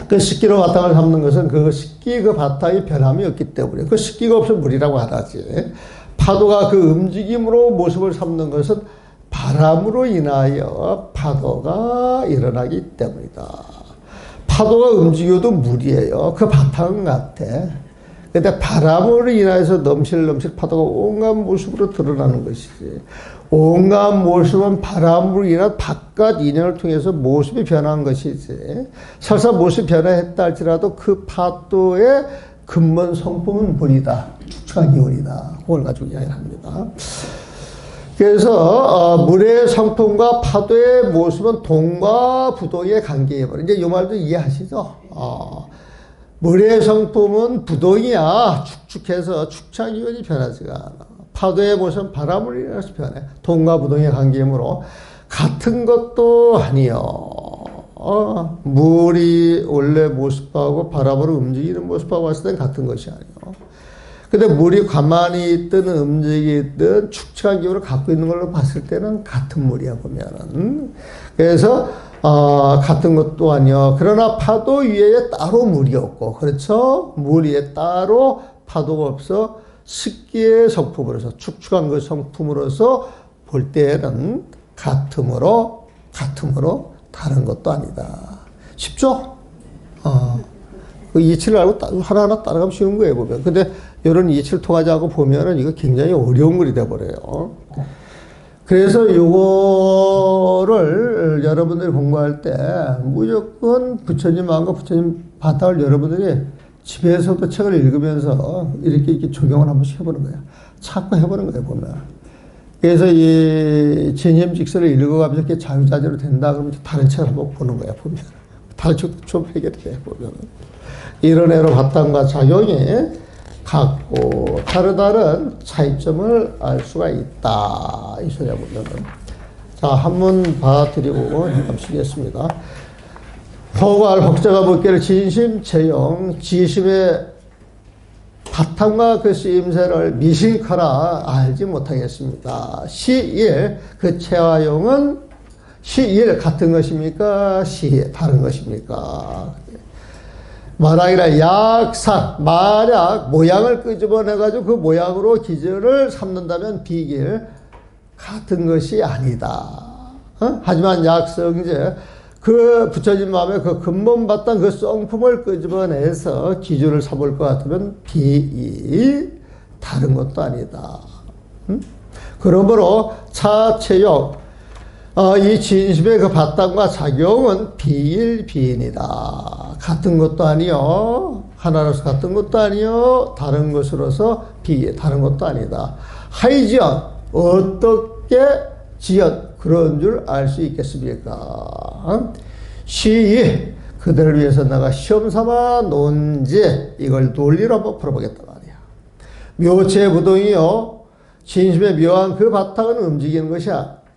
그 습기로 바탕을 삼는 것은 그 습기 그 바탕이 변함이 없기 때문에 그 습기가 없으면 물이라고 하다지. 파도가 그 움직임으로 모습을 삼는 것은 바람으로 인하여 파도가 일어나기 때문이다. 파도가 움직여도 물이에요. 그 바탕은 같아. 근데 바람으로 인해서 넘실넘실 파도가 온갖 모습으로 드러나는 것이지. 온갖 모습은 바람으로 인한 바깥 인연을 통해서 모습이 변한 것이지. 설사 모습이 변화했다 할지라도 그 파도의 근본 성품은 물이다. 축축한 기운이다. 그걸 가지고 이야기를 합니다. 그래서 물의 성품과 파도의 모습은 동과 부동의 관계예요. 이제 이 말도 이해하시죠? 물의 성품은 부동이야. 축축해서 축축한 기운이 변하지가 않아. 파도의 모습은 바람을 인해서 변해. 동과 부동의 관계이므로 같은 것도 아니요. 물이 원래 모습하고 바람으로 움직이는 모습하고 봤을 땐 같은 것이 아니요. 근데 물이 가만히 있든 움직이든 축축한 기운을 갖고 있는 걸로 봤을 때는 같은 물이야, 보면은. 그래서 같은 것도 아니요. 그러나 파도 위에 따로 물이 없고, 그렇죠? 물 위에 따로 파도가 없어 습기의 성품으로서, 축축한 그 성품으로서 볼 때에는 같음으로 다른 것도 아니다. 쉽죠? 그 이치를 알고 하나하나 따라가면 쉬운 거예요, 보면. 근데 이런 이치를 통하지 않고 보면은 이거 굉장히 어려운 글이 돼버려요. 그래서 요거를 여러분들이 공부할 때 무조건 부처님 마음과 부처님 바탕을 여러분들이 집에서도 책을 읽으면서 이렇게 적용을 한 번씩 해보는 거예요. 자꾸 해보는 거예요, 보면. 그래서 이 진심직설을 읽어가면서 이렇게 자유자재로 된다 그러면 다른 책을 한번 보는 거야, 보면. 다른 책도 좀 해결이 돼, 보면. 이런 애로 바탕과 작용이 같고 다른 차이점을 알 수가 있다. 이 소리야, 보면은. 자, 한번 봐드리고 해감시겠습니다. 포괄 복자가 묻기를 진심, 체용, 지심의 바탕과 그 쓰임새를 미심커라 알지 못하겠습니다. 시일, 그 체화용은 시일 같은 것입니까? 시 다른 것입니까? 만약이라 약상, 만약 모양을 끄집어내가지고 그 모양으로 기준을 삼는다면 비길 같은 것이 아니다. 하지만 약성제, 그 부처님 마음에 그 근본 바탕 그 성품을 끄집어내서 기준을 삼을 것 같으면 비이 다른 것도 아니다. 그러므로 차체용, 이 진심의 그 바탕과 작용은 비일비인이다. 같은 것도 아니요, 하나로서 같은 것도 아니요, 다른 것으로서 다른 것도 아니다. 하이지연, 어떻게 지연 그런 줄 알 수 있겠습니까? 시이 그들을 위해서 내가 시험삼아 논지 이걸 논리로 한번 풀어보겠단 말이야. 묘체 부동이요, 진심의 묘한 그 바탕은 움직이는 것이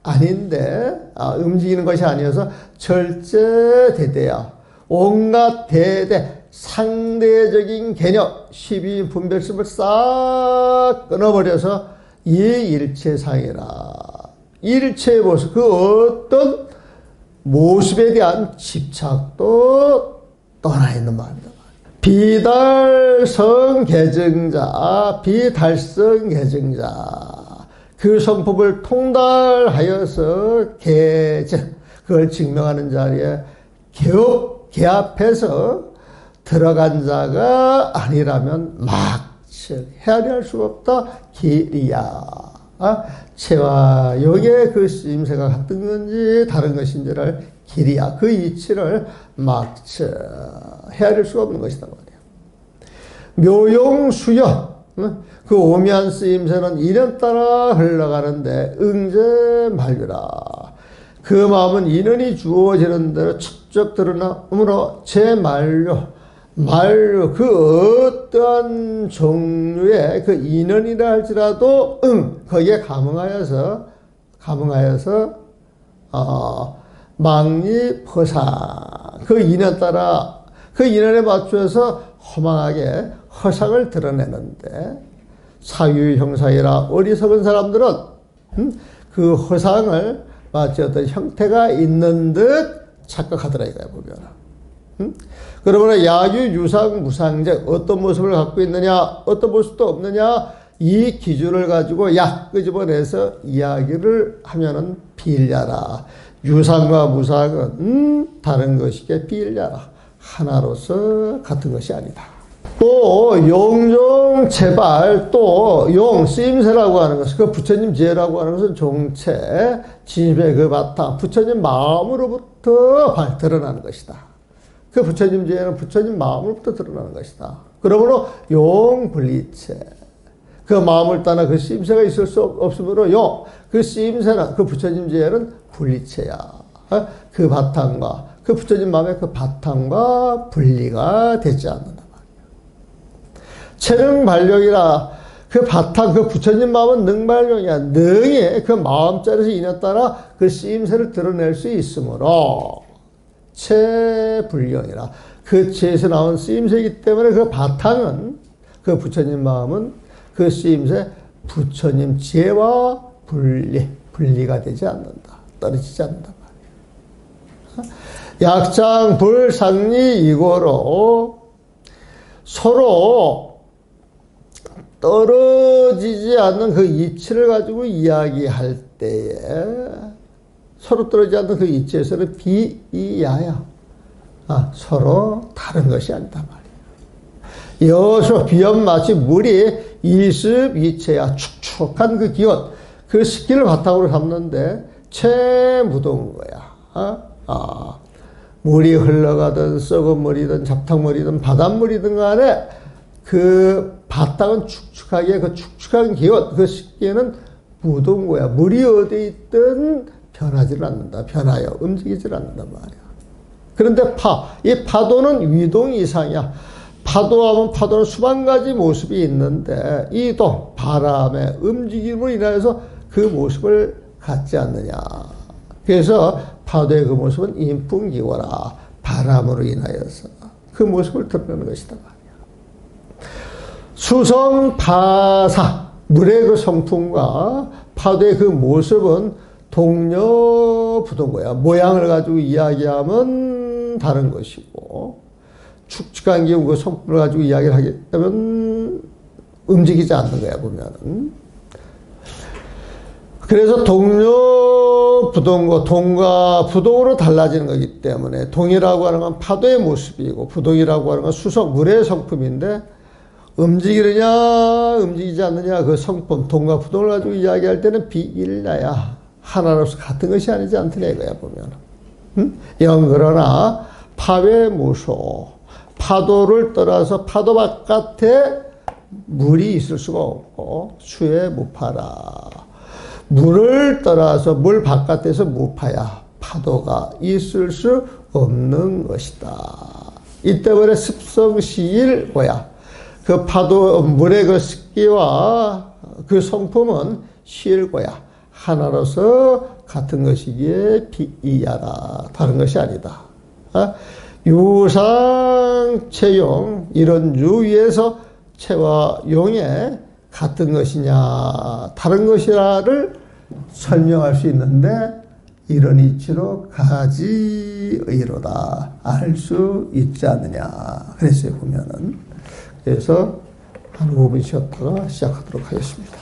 아닌데, 움직이는 것이 아니어서 절제대대야 온갖 대대 상대적인 개념 12 분별심을 싹 끊어버려서 이 일체상이라. 일체의 모습, 그 어떤 모습에 대한 집착도 떠나 있는 말입니다. 비달성 개증자, 비달성 개증자, 그 성품을 통달하여서 개증, 그걸 증명하는 자리에 개합해서 들어간 자가 아니라면 막측 헤아릴 수가 없다. 길이야. 체와 용의 그 쓰임새가 같은 건지 다른 것인지를 길이야. 그 이치를 막측 헤아릴 수가 없는 것이다 말이야. 묘용수연, 그 오묘한 쓰임새는 인연 따라 흘러가는데 응제만류라. 그 마음은 인연이 주어지는 대로 척적 드러나므로 제만류, 그 어떠한 종류의 그 인연이라 할지라도 거기에 감응하여서 망립허상, 그 인연 따라 그 인연에 맞추어서 허망하게 허상을 드러내는데, 사유 형상이라 어리석은 사람들은 그 허상을 마치 어떤 형태가 있는 듯 착각하더라 이거야, 보면. 그러므로 야유, 유상, 무상적, 어떤 모습을 갖고 있느냐, 어떤 모습도 없느냐, 이 기준을 가지고 끄집어내서 이야기를 하면은 비일야라. 유상과 무상은 다른 것이게 비일야라. 하나로서 같은 것이 아니다. 또 용종 제발, 또 용 쓰임새라고 하는 것은 그 부처님 지혜라고 하는 것은 종체 진심의 그 바탕 부처님 마음으로부터 드러나는 것이다. 그 부처님 지혜는 부처님 마음으로부터 드러나는 것이다. 그러므로 용분리체, 그 마음을 따라 그 쓰임새가 있을 수 없으므로 그 쓰임새는 그 부처님 지혜는 분리체야. 그 바탕과 그 부처님 마음의 그 바탕과 분리가 되지 않는다. 체능발령이라, 그 바탕, 그 부처님 마음은 능발령이야. 능의 그 마음자리에서 인연 따라 그 쓰임새를 드러낼 수 있으므로 체불령이라. 그 체에서 나온 쓰임새이기 때문에 그 바탕은, 그 부처님 마음은 그 쓰임새 부처님 지혜와 분리가 되지 않는다. 떨어지지 않는다 말이야. 약장 불상리 이고로 서로 떨어지지 않는 그 이치를 가지고 이야기할 때에 서로 떨어지지 않는 그 이치에서는 비이야야. 서로 다른 것이 아니다 말이야. 여수 비염 마치 물이 이습이체야. 축축한 그 기온, 그 습기를 바탕으로 삼는데 채 무더운 거야. 물이 흘러가든 썩은 물이든 잡탕물이든 바닷물이든 간에 그 바닥은 축축하게, 그 축축한 기온, 그 습기는 무더운 거야. 물이 어디 있든 변하지를 않는다. 변하여 움직이질 않는단 말이야. 그런데 이 파도는 위동 이상이야. 파도하면 파도는 수만 가지 모습이 있는데 이동, 바람의 움직임으로 인하여서 그 모습을 갖지 않느냐. 그래서 파도의 그 모습은 인풍기고라. 바람으로 인하여서 그 모습을 드러내는 것이다 말이야. 수성파사, 물의 그 성품과 파도의 그 모습은 동료부동 거야. 모양을 가지고 이야기하면 다른 것이고, 축축한 기운 그 성품을 가지고 이야기를 하게 되면 움직이지 않는 거야, 보면은. 그래서 동료부동과 동과 부동으로 달라지는 거기 때문에 동이라고 하는 건 파도의 모습이고 부동이라고 하는 건 수성, 물의 성품인데 움직이느냐 움직이지 않느냐 그 성품, 동과 부동을 가지고 이야기할 때는 비일나야. 하나로서 같은 것이 아니지 않더냐 이거야 보면. 그러나 파외 무소, 파도를 떠나서 파도 바깥에 물이 있을 수가 없고 수에 무파라. 물을 떠나서 물 바깥에서 무파야. 파도가 있을 수 없는 것이다. 이 때문에 습성시일고야. 그 파도 물의 그 습기와 그 성품은 시일고야. 하나로서 같은 것이기에 비이야다. 다른 것이 아니다. 유상, 체용, 이런 유위에서 체와 용의 같은 것이냐, 다른 것이냐를 설명할 수 있는데, 이런 이치로 가지의로다. 알 수 있지 않느냐. 그랬어요, 보면은. 그래서 한 5분 쉬었다가 시작하도록 하겠습니다.